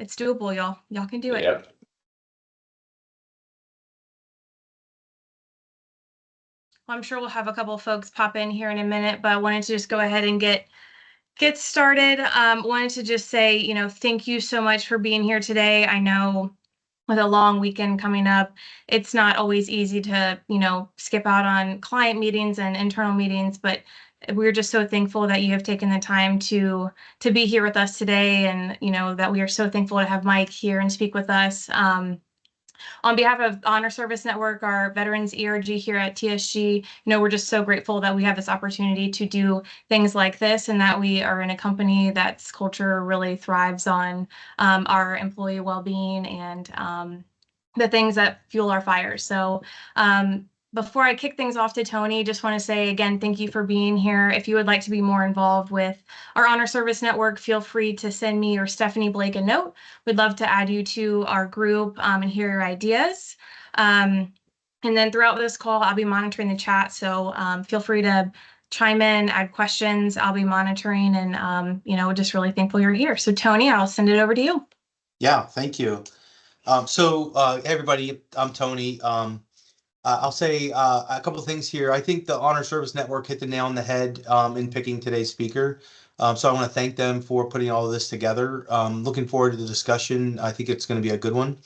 It's doable, y'all. Y'all can do it. Yep. Well, I'm sure we'll have a couple of folks pop in here in a minute, but I wanted to just go ahead and get started. Wanted to just say, thank you so much for being here today. I know with a long weekend coming up, it's not always easy to, skip out on client meetings and internal meetings, but we're just so thankful that you have taken the time to be here with us today. And, that we are so thankful to have Mike here and speak with us. On behalf of Honor Service Network, our Veterans ERG here at TSG, we're just so grateful that we have this opportunity to do things like this, and that we are in a company that's culture really thrives on our employee well-being and the things that fuel our fires. So before I kick things off to Tony, just want to say again, thank you for being here. If you would like to be more involved with our Honor Service Network, feel free to send me or Stephanie Blake a note. We'd love to add you to our group and hear your ideas. And then throughout this call, I'll be monitoring the chat. So feel free to chime in, add questions. I'll be monitoring and, just really thankful you're here. So Tony, I'll send it over to you. Yeah, thank you. Hey everybody, I'm Tony. I'll say a couple of things here. I think the Honor Service Network hit the nail on the head in picking today's speaker. So I want to thank them for putting all of this together. Looking forward to the discussion. I think it's going to be a good one.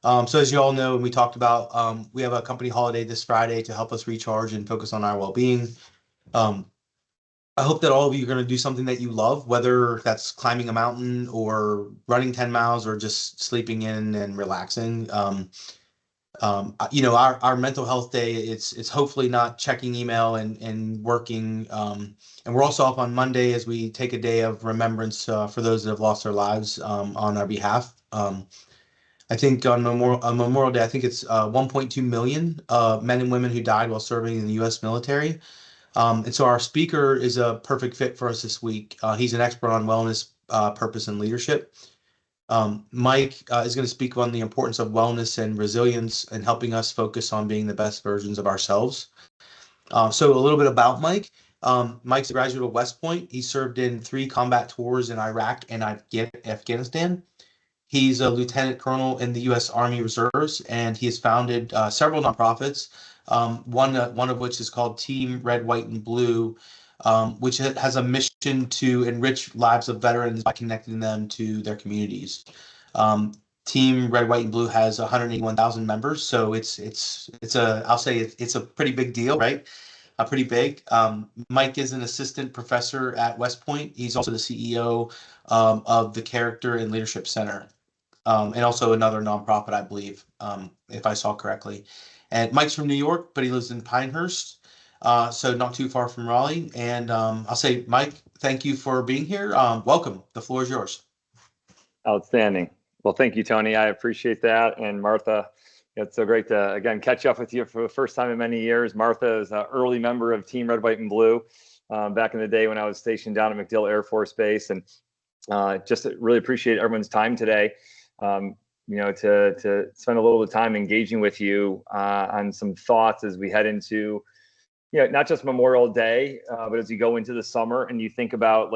So as you all know, and we talked about, we have a company holiday this Friday to help us recharge and focus on our well-being. I hope that all of you are going to do something that you love, whether that's climbing a mountain or running 10 miles or just sleeping in and relaxing. Our mental health day, it's hopefully not checking email and working. And we're also off on Monday as we take a day of remembrance for those that have lost their lives on our behalf. I think on Memorial Day, I think it's 1.2 million men and women who died while serving in the U.S. military. And so our speaker is a perfect fit for us this week. He's an expert on wellness, purpose, and leadership. Mike is going to speak on the importance of wellness and resilience and helping us focus on being the best versions of ourselves. So a little bit about Mike. Mike's a graduate of West Point. He served in 3 combat tours in Iraq and Afghanistan. He's a lieutenant colonel in the U.S. Army Reserves, and he has founded several nonprofits, one of which is called Team Red, White, and Blue, which has a mission to enrich lives of veterans by connecting them to their communities. Team Red, White, and Blue has 181,000 members, so it's a pretty big deal, right? Pretty big. Mike is an assistant professor at West Point. He's also the CEO of the Character and Leadership Center, and also another nonprofit, I believe, if I saw correctly. And Mike's from New York, but he lives in Pinehurst, so not too far from Raleigh. And I'll say, Mike, thank you for being here. Welcome. The floor is yours. Outstanding. Well, thank you, Tony. I appreciate that. And Martha, it's so great to, again, catch up with you for the first time in many years. Martha is an early member of Team Red, White, and Blue back in the day when I was stationed down at MacDill Air Force Base. And just really appreciate everyone's time today. To spend a little bit of time engaging with you on some thoughts as we head into, not just Memorial Day, but as you go into the summer and you think about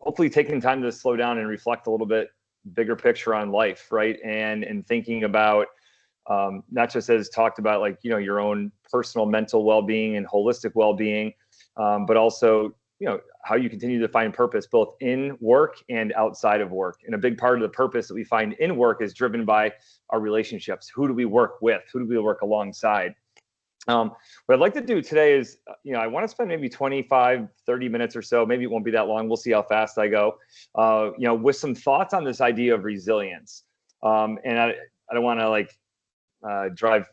hopefully taking time to slow down and reflect a little bit bigger picture on life, right? And thinking about not just as talked about your own personal mental well-being and holistic well-being, but also how you continue to find purpose both in work and outside of work. And a big part of the purpose that we find in work is driven by our relationships. Who do we work with? Who do we work alongside? What I'd like to do today is, I want to spend maybe 25, 30 minutes or so. Maybe it won't be that long. We'll see how fast I go, with some thoughts on this idea of resilience. And I don't want to drive,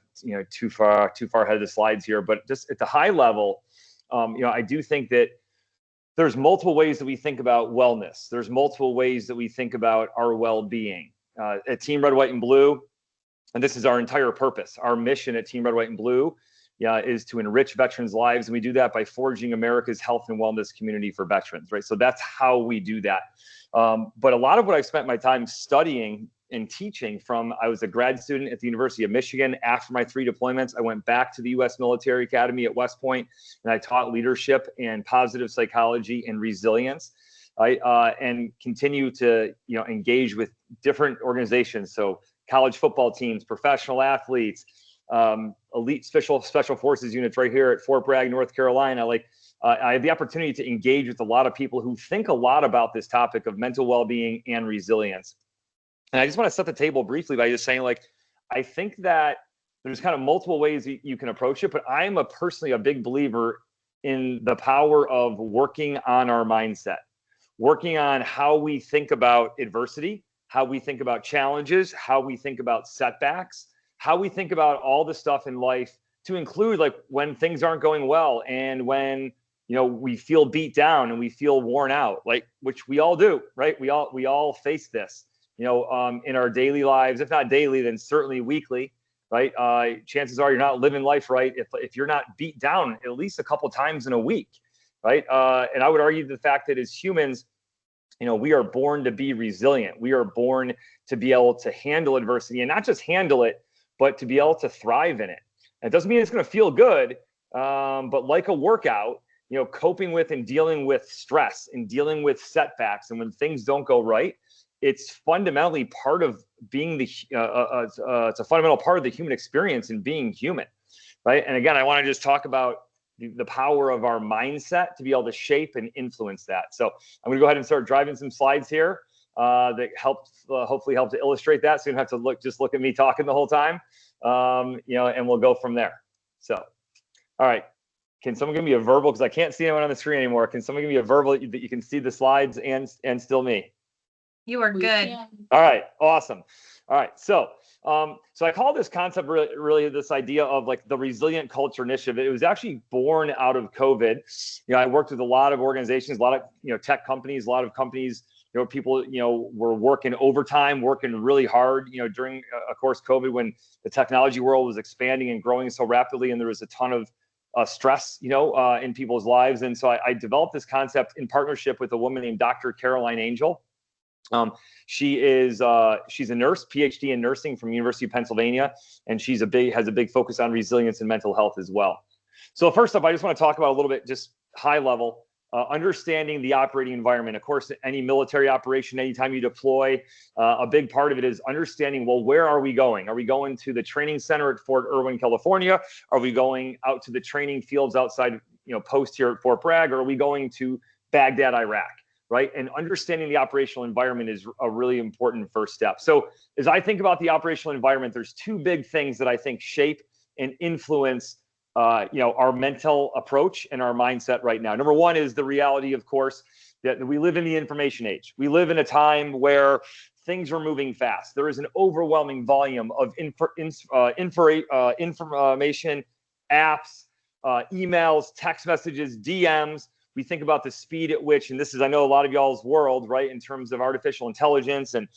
too far ahead of the slides here, but just at the high level, I do think that there's multiple ways that we think about wellness. There's multiple ways that we think about our well-being. At Team Red, White, and Blue, and this is our entire purpose. Our mission at Team Red, White, and Blue is to enrich veterans' lives. And we do that by forging America's health and wellness community for veterans, right? So that's how we do that. But a lot of what I've spent my time studying and teaching I was a grad student at the University of Michigan. After my 3 deployments, I went back to the U.S. Military Academy at West Point, and I taught leadership and positive psychology and resilience. right? And continue to, engage with different organizations. So college football teams, professional athletes, elite special forces units right here at Fort Bragg, North Carolina. I have the opportunity to engage with a lot of people who think a lot about this topic of mental well-being and resilience. And I just want to set the table briefly by just saying, I think that there's kind of multiple ways you can approach it, but I'm personally a big believer in the power of working on our mindset, working on how we think about adversity, how we think about challenges, how we think about setbacks, how we think about all the stuff in life, to include when things aren't going well and when we feel beat down and we feel worn out, which we all do, right? We all face this, in our daily lives, if not daily, then certainly weekly, right? Chances are you're not living life right if you're not beat down at least a couple times in a week, right? And I would argue the fact that as humans, we are born to be resilient. We are born to be able to handle adversity, and not just handle it, but to be able to thrive in it. And it doesn't mean it's going to feel good, but like a workout, coping with and dealing with stress and dealing with setbacks, and when things don't go right, it's fundamentally part of being it's a fundamental part of the human experience and being human, right? And again, I want to just talk about the power of our mindset to be able to shape and influence that. So I'm going to go ahead and start driving some slides here that hopefully help to illustrate that. So you don't have to just look at me talking the whole time, and we'll go from there. So, all right. Can someone give me a verbal? Because I can't see anyone on the screen anymore. Can someone give me a verbal that you can see the slides and still me? You are good. All right. Awesome. All right. So I call this concept really this idea of the resilient culture initiative. It was actually born out of COVID. I worked with a lot of organizations, a lot of, tech companies, a lot of companies, people, were working overtime, working really hard, during, of course, COVID, when the technology world was expanding and growing so rapidly. And there was a ton of stress, in people's lives. And so I developed this concept in partnership with a woman named Dr. Caroline Angel. She's a nurse, PhD in nursing from University of Pennsylvania, and has a big focus on resilience and mental health as well. So first up, I just want to talk about a little bit, just high level, understanding the operating environment. Of course, any military operation, anytime you deploy, a big part of it is understanding, well, where are we going? Are we going to the training center at Fort Erwin, California? Are we going out to the training fields outside, post here at Fort Bragg? Or are we going to Baghdad, Iraq? Right? And understanding the operational environment is a really important first step. So as I think about the operational environment, there's two big things that I think shape and influence our mental approach and our mindset right now. Number one is the reality, of course, that we live in the information age. We live in a time where things are moving fast. There is an overwhelming volume of information, apps, emails, text messages, DMs. We think about the speed at which, and this is, I know, a lot of y'all's world, right, in terms of artificial intelligence, and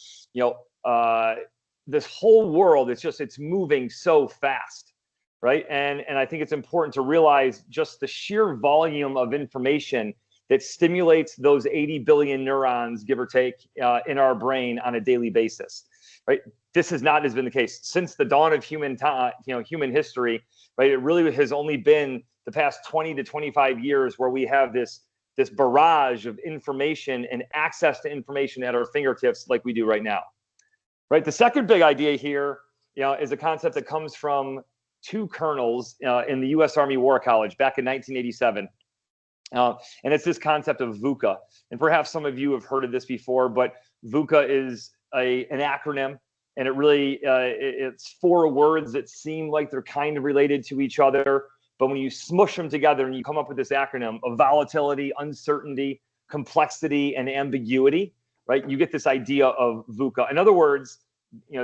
this whole world, it's moving so fast, right? And I think it's important to realize just the sheer volume of information that stimulates those 80 billion neurons, give or take, in our brain on a daily basis, right? This has not been the case since the dawn of human history, right? It really has only been the past 20 to 25 years where we have this barrage of information and access to information at our fingertips like we do right now, right? The second big idea here, is a concept that comes from two colonels in the U.S. Army War College back in 1987. And it's this concept of VUCA. And perhaps some of you have heard of this before, but VUCA is an acronym. And it really, it's four words that seem like they're kind of related to each other. But when you smush them together and you come up with this acronym of volatility, uncertainty, complexity, and ambiguity, right? You get this idea of VUCA. In other words,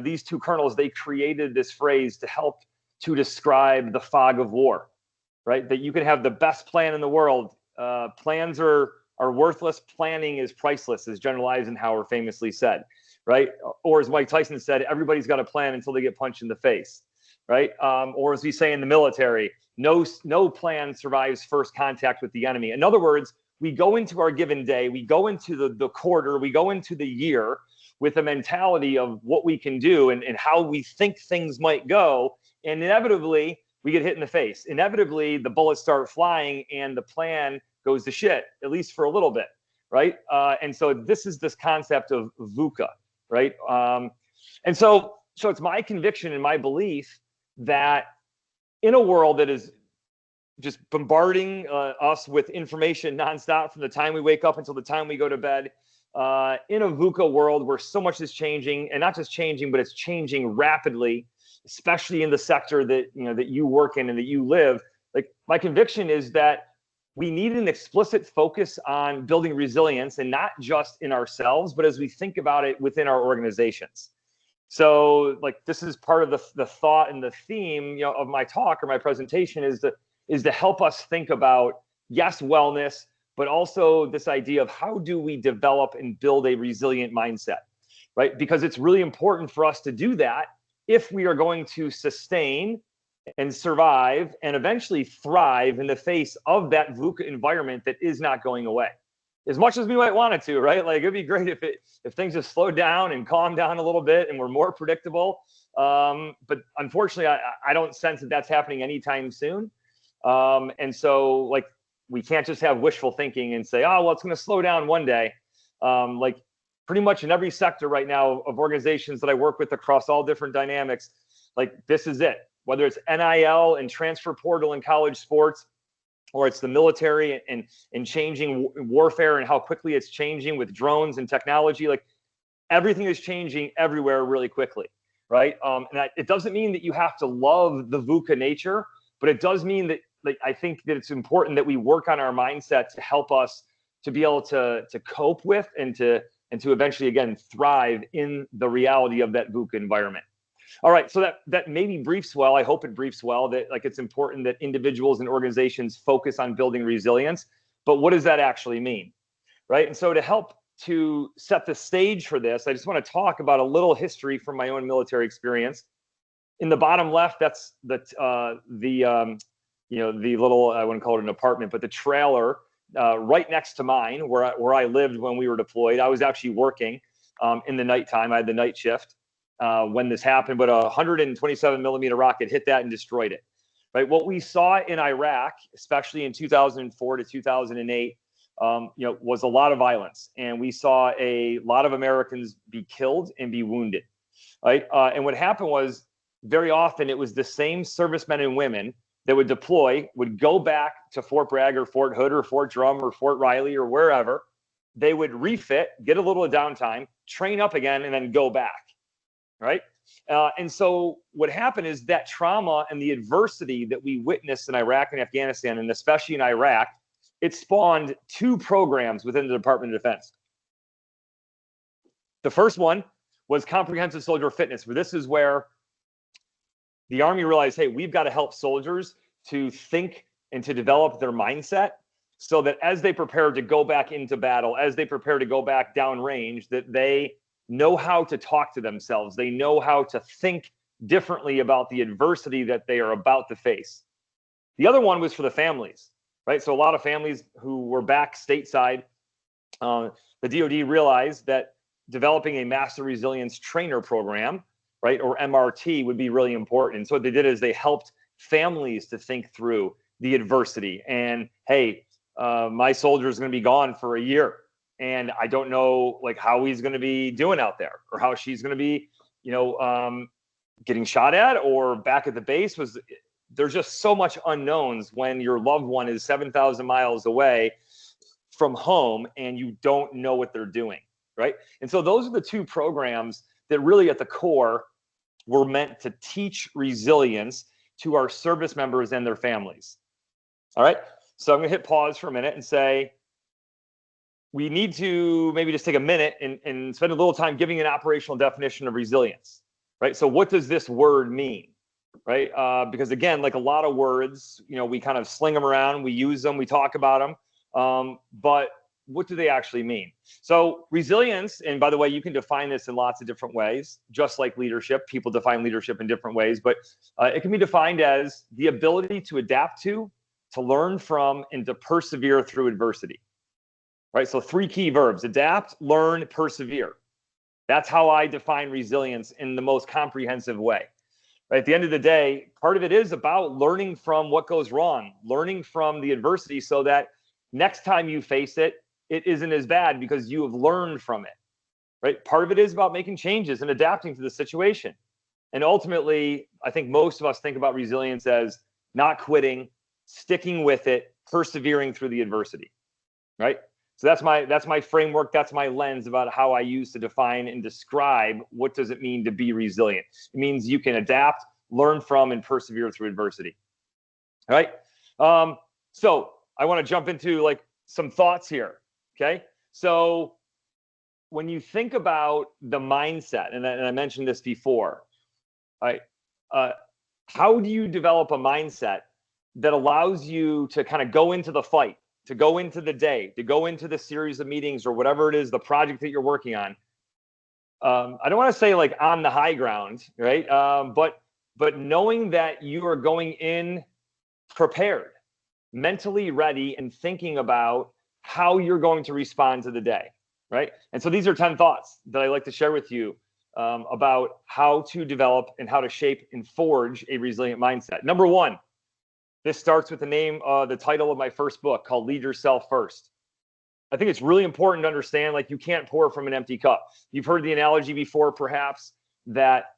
these two colonels, they created this phrase to help to describe the fog of war, right? That you can have the best plan in the world. Plans are worthless. Planning is priceless, as General Eisenhower famously said, right? Or as Mike Tyson said, everybody's got a plan until they get punched in the face, right? Or as we say in the military, no plan survives first contact with the enemy. In other words, we go into our given day, we go into the quarter, we go into the year with a mentality of what we can do and how we think things might go. And inevitably, we get hit in the face. Inevitably, the bullets start flying and the plan goes to shit, at least for a little bit, right? And so this is this concept of VUCA, right? And so it's my conviction and my belief that in a world that is just bombarding us with information nonstop from the time we wake up until the time we go to bed, in a VUCA world where so much is changing, and not just changing, but it's changing rapidly, especially in the sector that that you work in and that you live. Like, my conviction is that we need an explicit focus on building resilience, and not just in ourselves, but as we think about it within our organizations. So, like, this is part of the thought and the theme, of my talk or my presentation is to help us think about, yes, wellness, but also this idea of how do we develop and build a resilient mindset, right? Because it's really important for us to do that if we are going to sustain and survive and eventually thrive in the face of that VUCA environment that is not going away. As much as we might want it to, right? Like, it'd be great if things just slowed down and calmed down a little bit and were more predictable. But unfortunately, I don't sense that that's happening anytime soon. And so, like, we can't just have wishful thinking and say, oh, well, it's going to slow down one day. Like, pretty much in every sector right now of organizations that I work with across all different dynamics, like, this is it. Whether it's NIL and transfer portal in college sports, or it's the military and changing warfare and how quickly it's changing with drones and technology, like, everything is changing everywhere really quickly, right? And it doesn't mean that you have to love the VUCA nature, but it does mean that, like, I think that it's important that we work on our mindset to help us to be able to cope with and to eventually, again, thrive in the reality of that VUCA environment. All right, so that maybe briefs well. I hope it briefs well that, like, it's important that individuals and organizations focus on building resilience. But what does that actually mean, right? And so to help to set the stage for this, I just want to talk about a little history from my own military experience. In the bottom left, that's the little, I wouldn't call it an apartment, but the trailer right next to mine where I lived when we were deployed. I was actually working in the nighttime. I had the night shift when this happened, but a 127 millimeter rocket hit that and destroyed it. Right. What we saw in Iraq, especially in 2004 to 2008, was a lot of violence, and we saw a lot of Americans be killed and be wounded. Right. And what happened was, very often it was the same servicemen and women that would deploy, would go back to Fort Bragg or Fort Hood or Fort Drum or Fort Riley or wherever. They would refit, get a little downtime, train up again, and then go back. Right. And so what happened is that trauma and the adversity that we witnessed in Iraq and Afghanistan, and especially in Iraq, it spawned two programs within the Department of Defense. The first one was comprehensive soldier fitness, where this is where the Army realized, hey, we've got to help soldiers to think and to develop their mindset so that as they prepare to go back into battle, as they prepare to go back downrange, that they know how to talk to themselves. They know how to think differently about the adversity that they are about to face. The other one was for the families, right? So a lot of families who were back stateside, the DoD realized that developing a master resilience trainer program, right, or MRT, would be really important. And so what they did is they helped families to think through the adversity. And hey, my soldier is going to be gone for a year, and I don't know, like, how he's going to be doing out there, or how she's going to be, getting shot at or back at the base. There's just so much unknowns when your loved one is 7,000 miles away from home and you don't know what they're doing, right? And so those are the two programs that really at the core were meant to teach resilience to our service members and their families. All right, so I'm going to hit pause for a minute and say, we need to maybe just take a minute and spend a little time giving an operational definition of resilience, right? So what does this word mean, right? Because again, like a lot of words, we kind of sling them around, we use them, we talk about them, but what do they actually mean? So resilience, and by the way, you can define this in lots of different ways, just like leadership. People define leadership in different ways, but it can be defined as the ability to adapt to learn from, and to persevere through adversity. Right? So three key verbs: adapt, learn, persevere. That's how I define resilience in the most comprehensive way. Right? At the end of the day, part of it is about learning from what goes wrong, learning from the adversity so that next time you face it, it isn't as bad because you have learned from it, right? Part of it is about making changes and adapting to the situation. And ultimately, I think most of us think about resilience as not quitting, sticking with it, persevering through the adversity, right? So that's my framework. That's my lens about how I use to define and describe what does it mean to be resilient. It means you can adapt, learn from, and persevere through adversity. All right. So I want to jump into like some thoughts here. Okay. So when you think about the mindset, and I mentioned this before, right? How do you develop a mindset that allows you to kind of go into the fight, to go into the day, to go into the series of meetings or whatever it is, the project that you're working on? I don't want to say like on the high ground, right? But knowing that you are going in prepared, mentally ready, and thinking about how you're going to respond to the day, right? And so these are 10 thoughts that I like to share with you about how to develop and how to shape and forge a resilient mindset. Number one, this starts with the title of my first book called Lead Yourself First. I think it's really important to understand, like, you can't pour from an empty cup. You've heard the analogy before, perhaps, that,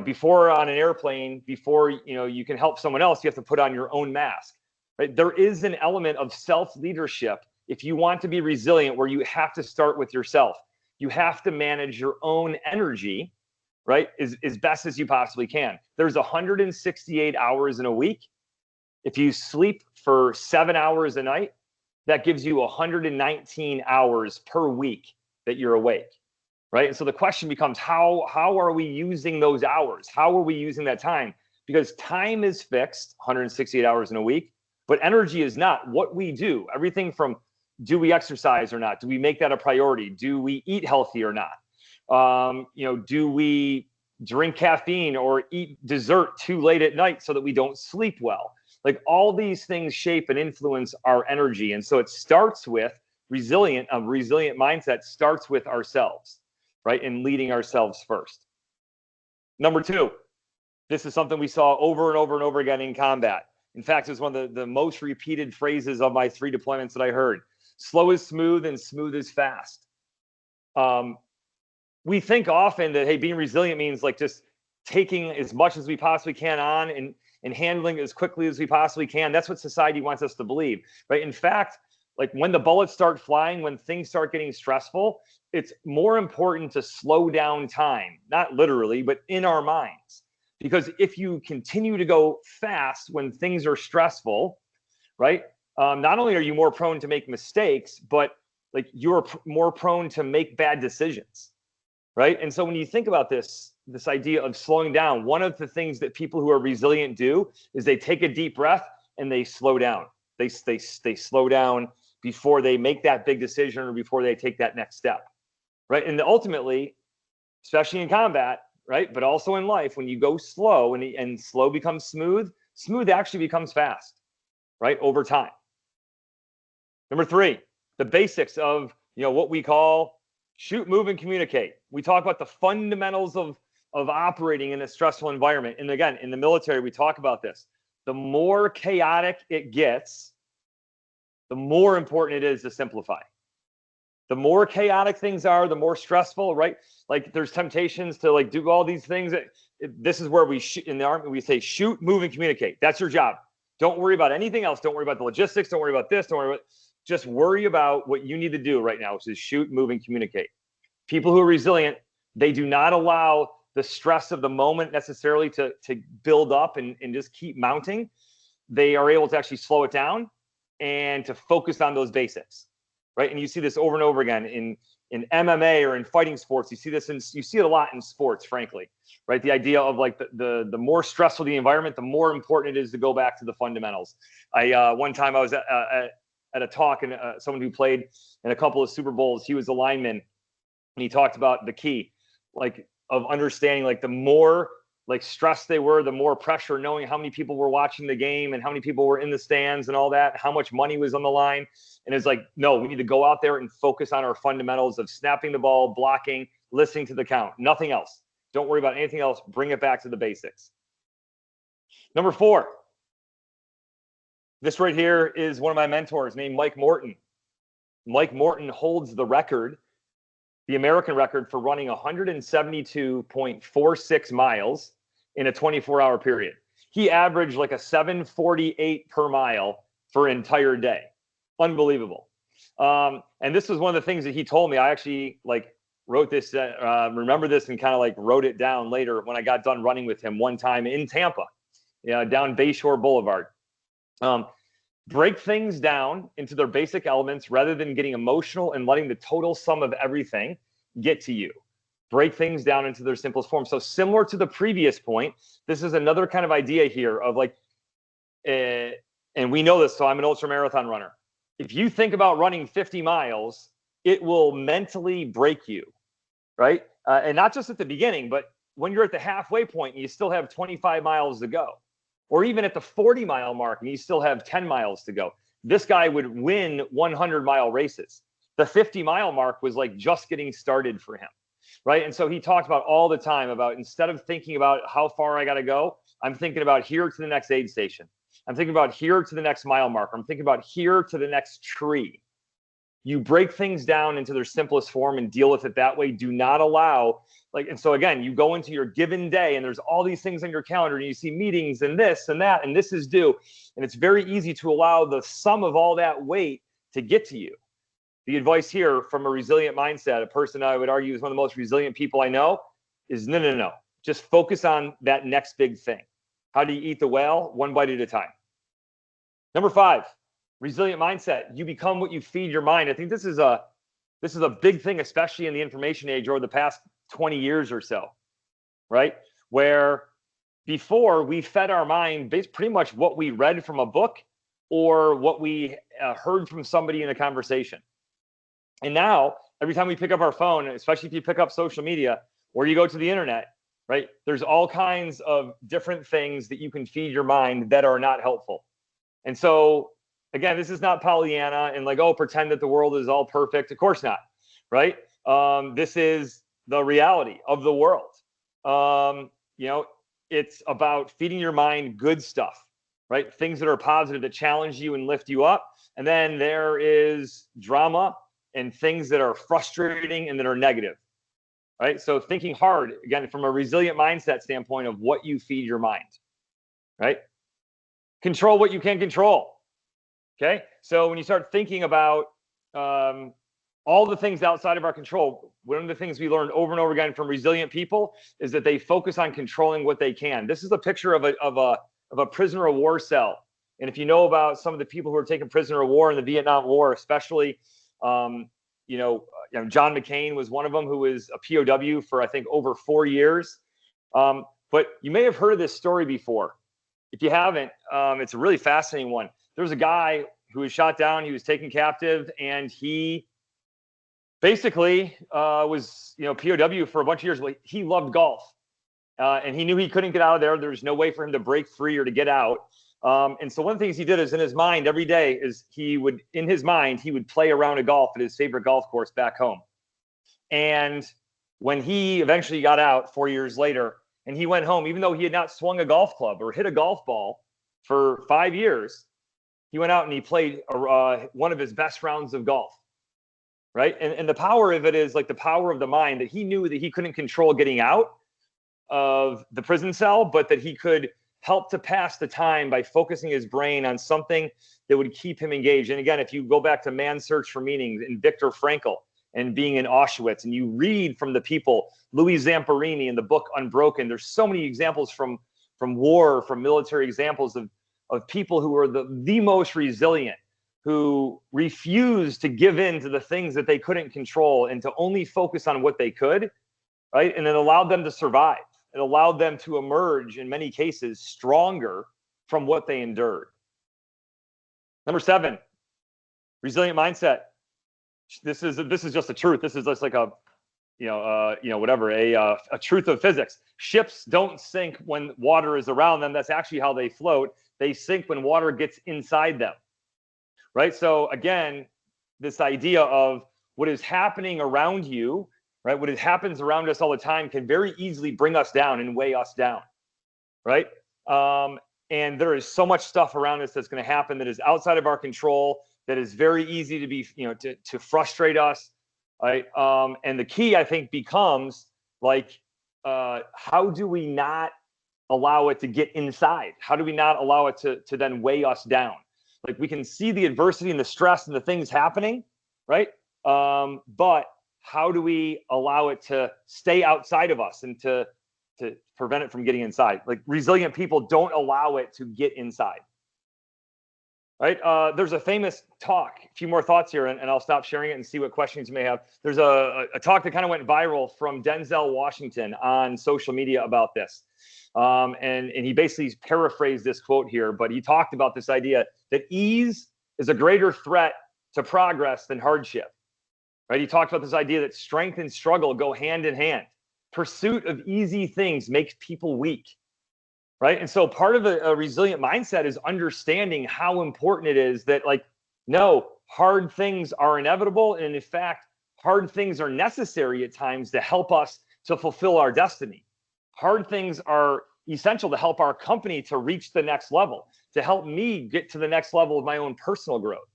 before on an airplane, before, you can help someone else, you have to put on your own mask, right? There is an element of self-leadership if you want to be resilient where you have to start with yourself. You have to manage your own energy, right, as best as you possibly can. There's 168 hours in a week. If you sleep for 7 hours a night, that gives you 119 hours per week that you're awake, right? And so the question becomes, how are we using those hours? How are we using that time? Because time is fixed, 168 hours in a week, but energy is not. What we do, everything from, do we exercise or not? Do we make that a priority? Do we eat healthy or not? Do we drink caffeine or eat dessert too late at night so that we don't sleep well? Like, all these things shape and influence our energy. And so it starts with a resilient mindset starts with ourselves, right? And leading ourselves first. Number two, this is something we saw over and over and over again in combat. In fact, it was one of the most repeated phrases of my 3 deployments that I heard. Slow is smooth and smooth is fast. We think often that, hey, being resilient means like just taking as much as we possibly can on and handling it as quickly as we possibly can. That's what society wants us to believe, right? In fact, like, when the bullets start flying, when things start getting stressful, it's more important to slow down time, not literally, but in our minds. Because if you continue to go fast when things are stressful, right? Not only are you more prone to make mistakes, but like, you're more prone to make bad decisions, right? And so when you think about this idea of slowing down, one of the things that people who are resilient do is they take a deep breath and they slow down. They slow down before they make that big decision or before they take that next step, right? And ultimately, especially in combat, right, but also in life, when you go slow and slow becomes smooth, smooth actually becomes fast, right, over time. Number 3, the basics of what we call shoot, move, and communicate. We talk about the fundamentals of operating in a stressful environment. And again, in the military, we talk about this. The more chaotic it gets, the more important it is to simplify. The more chaotic things are, the more stressful, right? Like, there's temptations to like do all these things. This is where we in the Army, we say shoot, move, and communicate. That's your job. Don't worry about anything else. Don't worry about the logistics. Don't worry about this. Don't worry about, just worry about what you need to do right now, which is shoot, move, and communicate. People who are resilient, they do not allow the stress of the moment necessarily to build up and just keep mounting. They are able to actually slow it down and to focus on those basics, right? And you see this over and over again in MMA or in fighting sports. You see it a lot in sports, frankly, right? The idea of like the more stressful the environment, the more important it is to go back to the fundamentals. One time I was at a talk, and someone who played in a couple of Super Bowls, he was a lineman, and he talked about the key, like, of understanding, like, the more like stressed they were, the more pressure, knowing how many people were watching the game and how many people were in the stands and all that, how much money was on the line. And it's like, no, we need to go out there and focus on our fundamentals of snapping the ball, blocking, listening to the count, nothing else. Don't worry about anything else. Bring it back to the basics. Number 4, this right here is one of my mentors named Mike Morton. Mike Morton holds the record, the American record, for running 172.46 miles in a 24-hour period. He averaged like a 7:48 per mile for an entire day. Unbelievable. And this was one of the things that he told me. I actually wrote this, remember this, and kind of wrote it down later when I got done running with him one time in Tampa, down Bayshore Boulevard. Break things down into their basic elements rather than getting emotional and letting the total sum of everything get to you. Break things down into their simplest form. So similar to the previous point, this is another kind of idea here of and we know this, so I'm an ultra marathon runner. If you think about running 50 miles, it will mentally break you, right? And not just at the beginning, but when you're at the halfway point and you still have 25 miles to go, or even at the 40-mile mark and you still have 10 miles to go. This guy would win 100-mile races. The 50-mile mark was just getting started for him, right? And so he talked about all the time about, instead of thinking about how far I got to go, I'm thinking about here to the next aid station. I'm thinking about here to the next mile marker. I'm thinking about here to the next tree. You break things down into their simplest form and deal with it that way. Do not allow, and so again, you go into your given day and there's all these things on your calendar and you see meetings and this and that, and this is due. And it's very easy to allow the sum of all that weight to get to you. The advice here from a resilient mindset, a person I would argue is one of the most resilient people I know, is no. Just focus on that next big thing. How do you eat the whale? One bite at a time. Number 5, resilient mindset. You become what you feed your mind. I think this is a big thing, especially in the information age over the past 20 years or so, right? Where before we fed our mind based pretty much what we read from a book or what we heard from somebody in a conversation. And now, every time we pick up our phone, especially if you pick up social media or you go to the internet, right? There's all kinds of different things that you can feed your mind that are not helpful. And so, again, this is not Pollyanna and pretend that the world is all perfect. Of course not, right? This is the reality of the world. It's about feeding your mind good stuff, right? Things that are positive, that challenge you and lift you up. And then there is drama and things that are frustrating and that are negative, right? So thinking hard, again, from a resilient mindset standpoint of what you feed your mind, right? Control what you can control. Okay. So when you start thinking about all the things outside of our control, one of the things we learned over and over again from resilient people is that they focus on controlling what they can. This is a picture of a prisoner of war cell. And if you know about some of the people who were taken prisoner of war in the Vietnam War, especially, John McCain was one of them, who was a POW for, I think, over 4 years. But you may have heard of this story before. If you haven't, it's a really fascinating one. There's a guy who was shot down. He was taken captive, and he basically was, POW for a bunch of years. He loved golf, and he knew he couldn't get out of there. There was no way for him to break free or to get out. And so one of the things he did is, in his mind every day, is he would play around a golf at his favorite golf course back home. And when he eventually got out 4 years later, and he went home, even though he had not swung a golf club or hit a golf ball for 5 years, he went out and he played one of his best rounds of golf, right? And the power of it is the power of the mind, that he knew that he couldn't control getting out of the prison cell, but that he could help to pass the time by focusing his brain on something that would keep him engaged. And again, if you go back to Man's Search for Meaning and Viktor Frankl and being in Auschwitz, and you read from the people, Louis Zamperini in the book Unbroken, there's so many examples from war, from military examples of people who are the most resilient, who refused to give in to the things that they couldn't control and to only focus on what they could, right? And it allowed them to survive. It allowed them to emerge, in many cases, stronger from what they endured. Number 7, resilient mindset. This is just the truth. This is just like a truth of physics. Ships don't sink when water is around them. That's actually how they float. They sink when water gets inside them, right? So again, this idea of what is happening around you, right? What happens around us all the time can very easily bring us down and weigh us down, right? And there is so much stuff around us that's going to happen that is outside of our control, that is very easy to be, to frustrate us, right? And the key, I think, becomes like, how do we not allow it to get inside? How do we not allow it to then weigh us down? Like, we can see the adversity and the stress and the things happening, right? But how do we allow it to stay outside of us and to prevent it from getting inside? Like, resilient people don't allow it to get inside, right? There's a famous talk, a few more thoughts here, and I'll stop sharing it and see what questions you may have. There's a talk that kind of went viral from Denzel Washington on social media about this. And he basically paraphrased this quote here, but he talked about this idea that ease is a greater threat to progress than hardship, right? He talked about this idea that strength and struggle go hand in hand. Pursuit of easy things makes people weak, right? And so part of a resilient mindset is understanding how important it is that, like, no, hard things are inevitable. And in fact, hard things are necessary at times to help us to fulfill our destiny. Hard things are essential to help our company to reach the next level, to help me get to the next level of my own personal growth.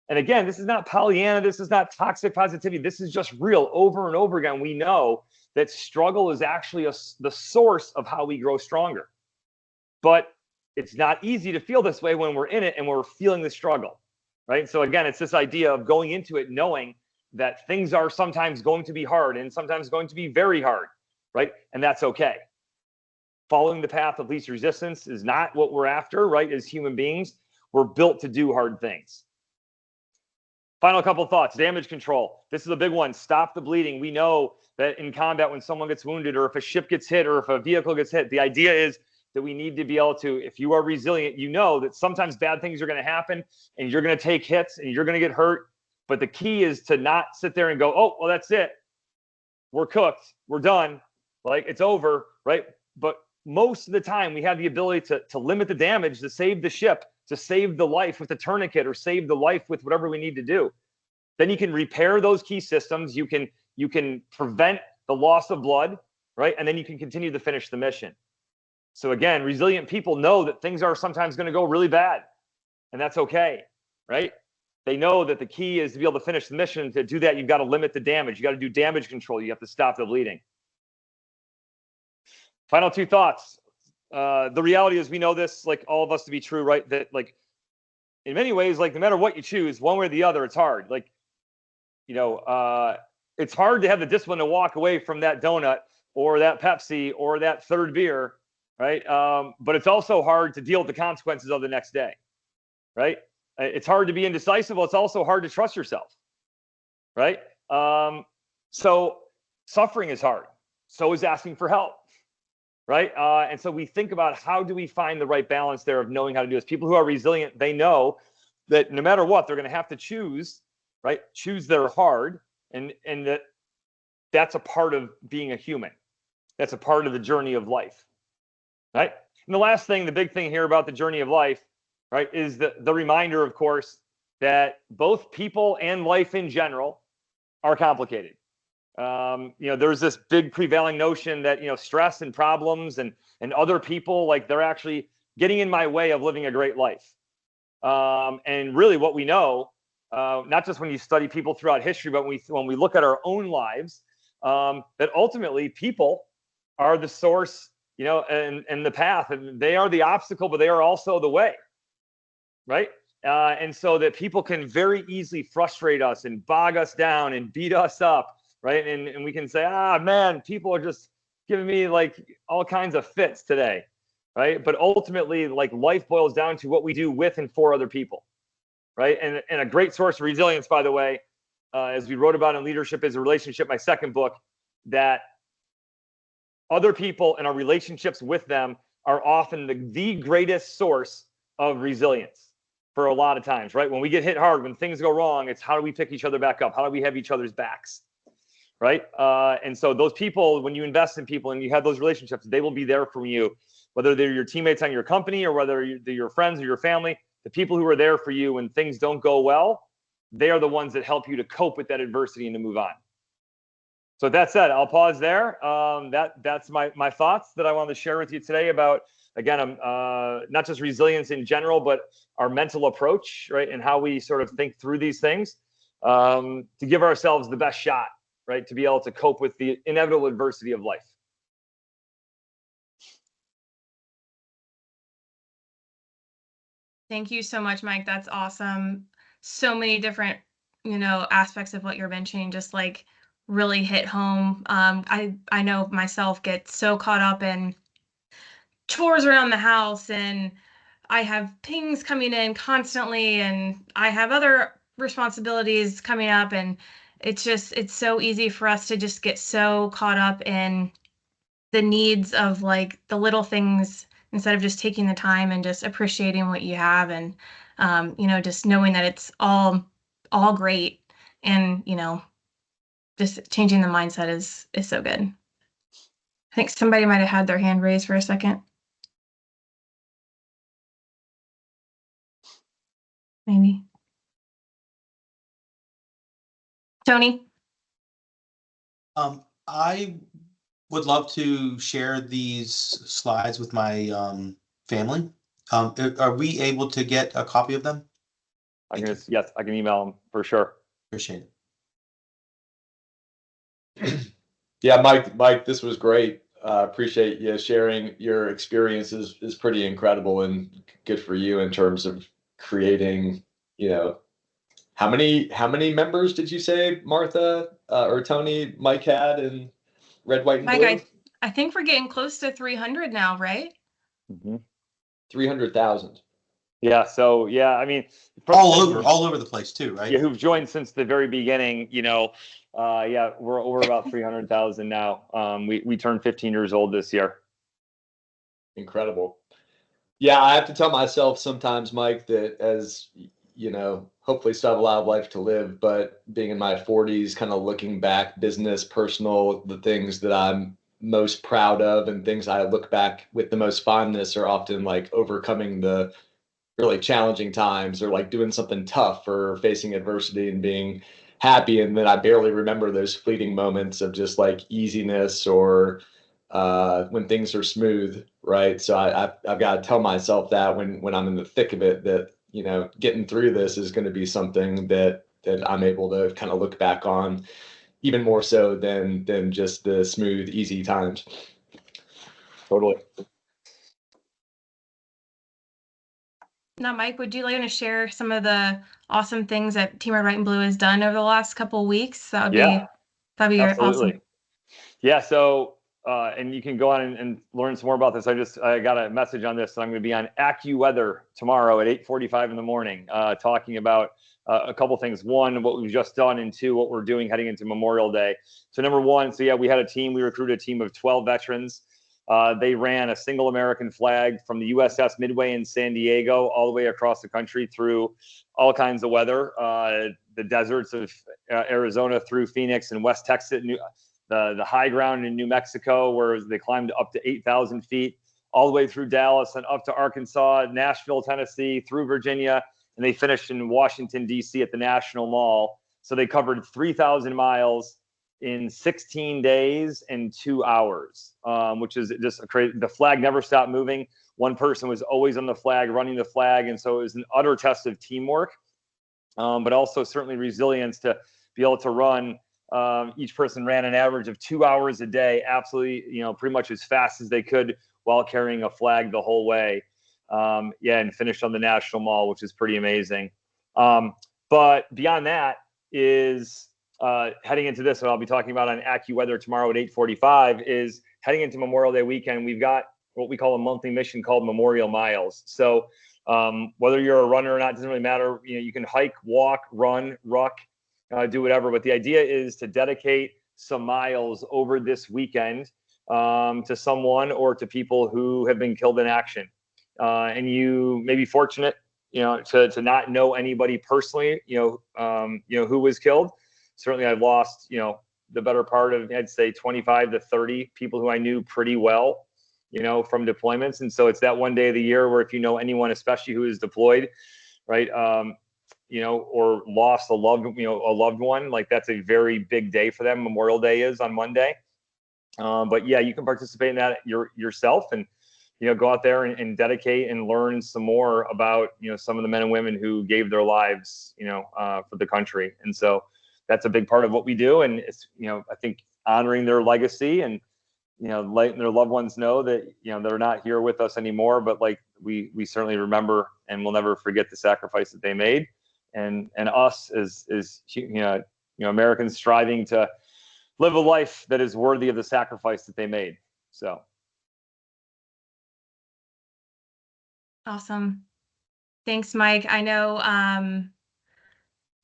And again, this is not Pollyanna. This is not toxic positivity. This is just real. Over and over again, we know that struggle is actually the source of how we grow stronger. But it's not easy to feel this way when we're in it and we're feeling the struggle, right? So again, it's this idea of going into it knowing that things are sometimes going to be hard and sometimes going to be very hard, right? And that's okay. Following the path of least resistance is not what we're after, right? As human beings, we're built to do hard things. Final couple thoughts. Damage control. This is a big one. Stop the bleeding. We know that in combat, when someone gets wounded or if a ship gets hit or if a vehicle gets hit, the idea is that we need to be able to, if you are resilient, you know that sometimes bad things are going to happen and you're going to take hits and you're going to get hurt. But the key is to not sit there and go, oh, well, that's it. We're cooked. We're done. Like, it's over, right? But most of the time we have the ability to limit the damage, to save the ship, to save the life with a tourniquet or save the life with whatever we need to do. Then you can repair those key systems. You can prevent the loss of blood, right? And then you can continue to finish the mission. So again, resilient people know that things are sometimes going to go really bad, and that's okay, right? They know that the key is to be able to finish the mission. To do that, you've got to limit the damage. You got to do damage control. You have to stop the bleeding. Final two thoughts. The reality is, we know this, like, all of us to be true, right? That, like, in many ways, like, no matter what you choose, one way or the other, it's hard. Like, it's hard to have the discipline to walk away from that donut or that Pepsi or that third beer, right? But it's also hard to deal with the consequences of the next day, right? It's hard to be indecisive. It's also hard to trust yourself, right? So suffering is hard. So is asking for help, right? And so we think about, how do we find the right balance there of knowing how to do this? People who are resilient, they know that no matter what, they're going to have to choose, right? Choose their hard, and that's a part of being a human. That's a part of the journey of life, right? And the last thing, the big thing here about the journey of life, right, is the reminder, of course, that both people and life in general are complicated. There's this big prevailing notion that, stress and problems and other people, like, they're actually getting in my way of living a great life. And really what we know, not just when you study people throughout history, but when we look at our own lives, that ultimately people are the source, and the path, and they are the obstacle, but they are also the way, right? And so that people can very easily frustrate us and bog us down and beat us up, right? And we can say, man, people are just giving me, like, all kinds of fits today, right? But ultimately, like, life boils down to what we do with and for other people, right? And a great source of resilience, by the way, as we wrote about in Leadership is a Relationship, my second book, that other people and our relationships with them are often the greatest source of resilience for a lot of times, right? When we get hit hard, when things go wrong, it's how do we pick each other back up? How do we have each other's backs, right? And so those people, when you invest in people and you have those relationships, they will be there for you, whether they're your teammates on your company or whether they're your friends or your family. The people who are there for you when things don't go well, they are the ones that help you to cope with that adversity and to move on. So that said, I'll pause there. That's my thoughts that I wanted to share with you today about again, not just resilience in general, but our mental approach, right? And how we sort of think through these things, to give ourselves the best shot, right? To be able to cope with the inevitable adversity of life. Thank you so much, Mike. That's awesome. So many different, aspects of what you're mentioning just like really hit home. I know myself get so caught up in chores around the house, and I have pings coming in constantly, and I have other responsibilities coming up, and it's so easy for us to just get so caught up in the needs of like the little things instead of just taking the time and just appreciating what you have, and just knowing that it's all great, and just changing the mindset is so good. I think somebody might have had their hand raised for a second. Maybe. Tony? I would love to share these slides with my family. Are we able to get a copy of them? Yes, I can email them for sure. Appreciate it. Yeah, Mike, this was great. Appreciate you sharing your experiences. Is pretty incredible and good for you in terms of creating, how many members did you say Martha or Tony Mike had in Red, White, and Mike, Blue? I think we're getting close to 300 now, right? 300,000. Yeah. So yeah, I mean, all over the place too, right? Yeah, who've joined since the very beginning. Yeah, we're about 300,000 now. We turned 15 years old this year. Incredible. Yeah, I have to tell myself sometimes, Mike, that as hopefully still have a lot of life to live, but being in my 40s, kind of looking back, business, personal, the things that I'm most proud of and things I look back with the most fondness are often like overcoming the really challenging times, or like doing something tough, or facing adversity and being happy. And then I barely remember those fleeting moments of just like easiness, or when things are smooth, right? So I've got to tell myself that when I'm in the thick of it, that getting through this is going to be something that I'm able to kind of look back on, even more so than just the smooth, easy times. Totally. Now, Mike, would you like to share some of the awesome things that Team Red, White, and Blue has done over the last couple of weeks? That'd be absolutely. Awesome. Yeah. So, and you can go on and learn some more about this. I got a message on this. So I'm going to be on AccuWeather tomorrow at 8:45 in the morning, talking about a couple things. One, what we've just done, and two, what we're doing heading into Memorial Day. So number one, we had a team. We recruited a team of 12 veterans. They ran a single American flag from the USS Midway in San Diego all the way across the country through all kinds of weather, the deserts of Arizona through Phoenix and West Texas, the high ground in New Mexico, where they climbed up to 8,000 feet, all the way through Dallas and up to Arkansas, Nashville, Tennessee, through Virginia, and they finished in Washington, D.C. at the National Mall. So they covered 3,000 miles in 16 days and 2 hours, which is just crazy. The flag never stopped moving. One person was always on the flag, running the flag. And so it was an utter test of teamwork, but also certainly resilience to be able to run. Each person ran an average of 2 hours a day, absolutely, pretty much as fast as they could while carrying a flag the whole way. And finished on the National Mall, which is pretty amazing. But beyond that is heading into this, what I'll be talking about on AccuWeather tomorrow at 8:45, is heading into Memorial Day weekend. We've got what we call a monthly mission called Memorial Miles. So whether you're a runner or not, doesn't really matter. You can hike, walk, run, ruck, do whatever. But the idea is to dedicate some miles over this weekend to someone or to people who have been killed in action. And you may be fortunate, to not know anybody personally, who was killed. Certainly I've lost, the better part of, I'd say 25 to 30 people who I knew pretty well, from deployments. And so it's that one day of the year where if you know anyone, especially who is deployed, right, or lost a loved one, like that's a very big day for them. Memorial Day is on Monday. But yeah, you can participate in that yourself. And, go out there and dedicate and learn some more about, some of the men and women who gave their lives, for the country. And so that's a big part of what we do. And it's, I think honoring their legacy and, letting their loved ones know that, they're not here with us anymore, but like we certainly remember and we'll never forget the sacrifice that they made. And us as Americans striving to live a life that is worthy of the sacrifice that they made. So. Awesome. Thanks, Mike. I know,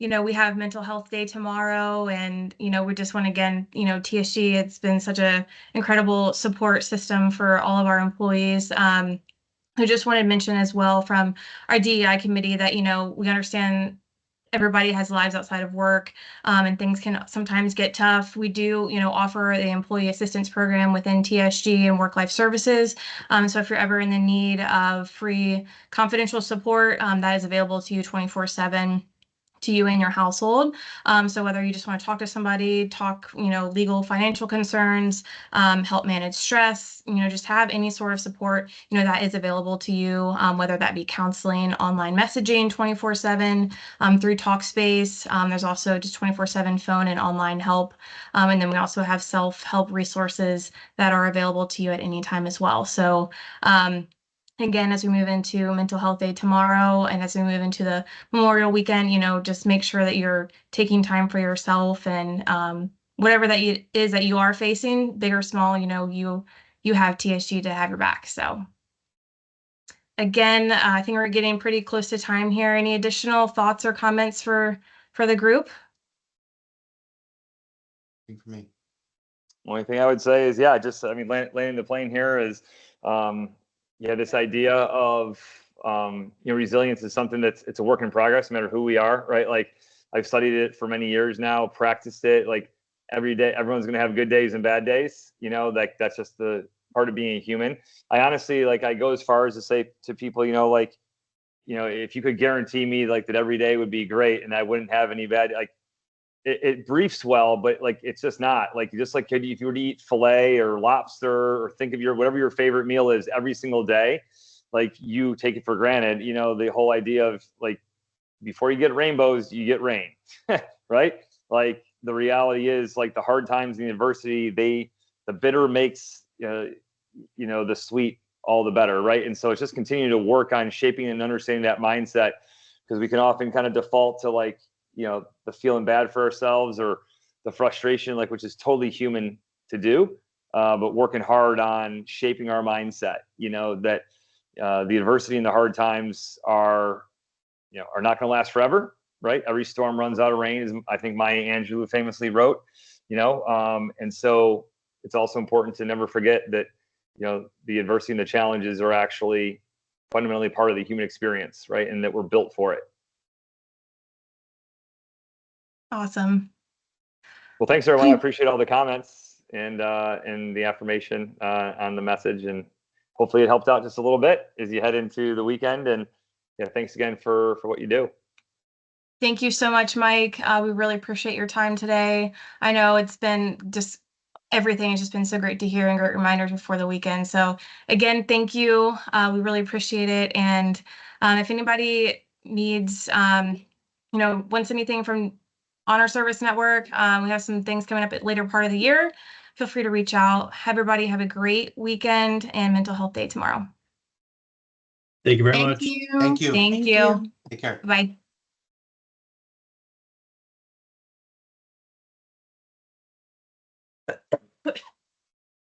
we have Mental Health Day tomorrow, and, we just want to, again, TSG, it's been such a incredible support system for all of our employees. I just wanted to mention as well from our DEI committee that, we understand everybody has lives outside of work, and things can sometimes get tough. We do, offer the employee assistance program within TSG and Work Life Services. So if you're ever in the need of free confidential support, that is available to you 24/7. To you and your household. So whether you just want to talk to somebody, talk, legal, financial concerns, help manage stress, just have any sort of support, that is available to you, whether that be counseling, online messaging 24/7, through Talkspace. There's also just 24/7 phone and online help. And then we also have self-help resources that are available to you at any time as well. So, again, as we move into Mental Health Day tomorrow, and as we move into the Memorial Weekend, just make sure that you're taking time for yourself, and whatever that is that you are facing, big or small, you have TSG to have your back. So again, I think we're getting pretty close to time here. Any additional thoughts or comments for the group? For me. Only thing I would say is, landing the plane here is, this idea of, resilience is something it's a work in progress, no matter who we are, right? Like I've studied it for many years now, practiced it, like every day, everyone's going to have good days and bad days, like that's just the part of being a human. I honestly, I go as far as to say to people, if you could guarantee me that every day would be great and I wouldn't have any bad, it briefs well, but it's just not if you were to eat filet or lobster, or think of whatever your favorite meal is every single day, you take it for granted. The whole idea of before you get rainbows, you get rain, right? The reality is the hard times and the adversity, the bitter makes the sweet all the better, right? And so it's just continuing to work on shaping and understanding that mindset, because we can often kind of default to the feeling bad for ourselves or the frustration, which is totally human to do, but working hard on shaping our mindset, that the adversity and the hard times are not going to last forever, right? Every storm runs out of rain, as I think Maya Angelou famously wrote, and so it's also important to never forget that, the adversity and the challenges are actually fundamentally part of the human experience, right? And that we're built for it. Awesome. Well, thanks everyone. I appreciate all the comments and the affirmation on the message, and hopefully it helped out just a little bit as you head into the weekend. And thanks again for what you do. Thank you so much, Mike. We really appreciate your time today. I know it's been just everything has just been so great to hear and great reminders before the weekend. So again, thank you. We really appreciate it. And if anybody needs, wants anything from Honor Service Network, we have some things coming up at later part of the year. Feel free to reach out. Everybody have a great weekend and Mental Health Day tomorrow. Thank you very much. Thank you. Thank you. Take care. Bye.